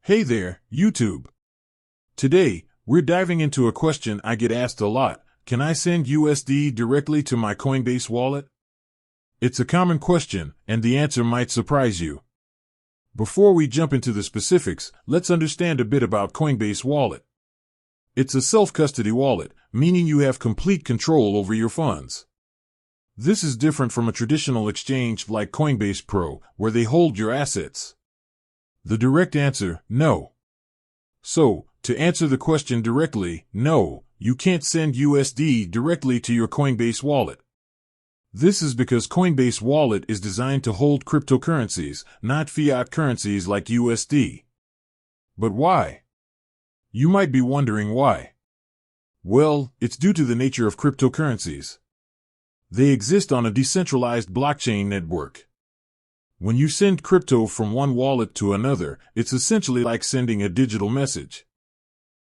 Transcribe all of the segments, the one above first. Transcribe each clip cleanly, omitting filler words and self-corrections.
Hey there, YouTube. Today, we're diving into a question I get asked a lot. Can I send USD directly to my Coinbase wallet? It's a common question, and the answer might surprise you. Before we jump into the specifics, let's understand a bit about Coinbase Wallet. It's a self-custody wallet, meaning you have complete control over your funds. This is different from a traditional exchange like Coinbase Pro, where they hold your assets. The direct answer, no. So, to answer the question directly, no, you can't send USD directly to your Coinbase wallet. This is because Coinbase Wallet is designed to hold cryptocurrencies, not fiat currencies like USD. But why? You might be wondering why. Well, it's due to the nature of cryptocurrencies. They exist on a decentralized blockchain network. When you send crypto from one wallet to another, it's essentially like sending a digital message.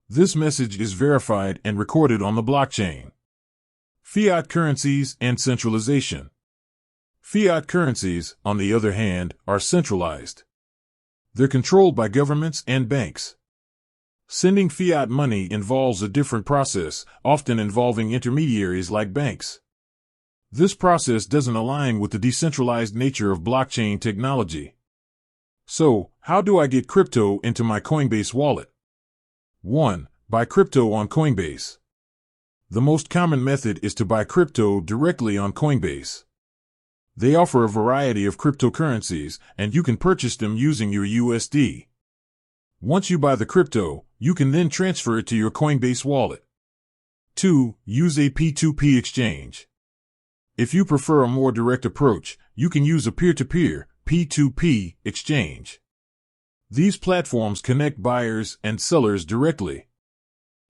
This message is verified and recorded on the blockchain. Fiat currencies and centralization. Fiat currencies, on the other hand, are centralized. They're controlled by governments and banks. Sending fiat money involves a different process, often involving intermediaries like banks. This process doesn't align with the decentralized nature of blockchain technology. So, how do I get crypto into my Coinbase wallet? 1. Buy crypto on Coinbase. The most common method is to buy crypto directly on Coinbase. They offer a variety of cryptocurrencies, and you can purchase them using your USD. Once you buy the crypto, you can then transfer it to your Coinbase wallet. 2. Use a P2P exchange. If you prefer a more direct approach, you can use a peer-to-peer, P2P, exchange. These platforms connect buyers and sellers directly.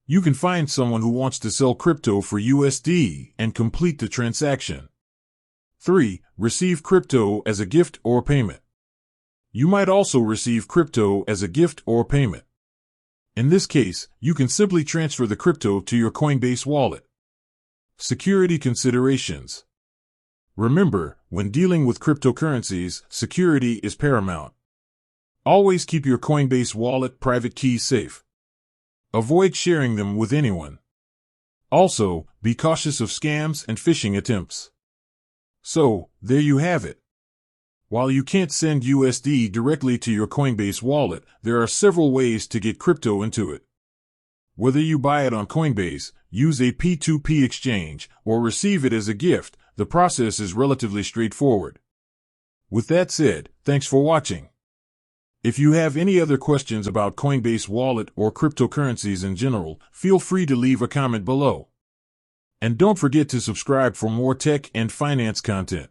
You can find someone who wants to sell crypto for USD and complete the transaction. 3. Receive crypto as a gift or payment. You might also receive crypto as a gift or payment. In this case, you can simply transfer the crypto to your Coinbase wallet. Security considerations. Remember, when dealing with cryptocurrencies, security is paramount. Always keep your Coinbase wallet private keys safe. Avoid sharing them with anyone. Also, be cautious of scams and phishing attempts. So, there you have it. While you can't send USD directly to your Coinbase wallet, there are several ways to get crypto into it. Whether you buy it on Coinbase, use a P2P exchange, or receive it as a gift, the process is relatively straightforward. With that said, thanks for watching. If you have any other questions about Coinbase Wallet or cryptocurrencies in general, feel free to leave a comment below. And don't forget to subscribe for more tech and finance content.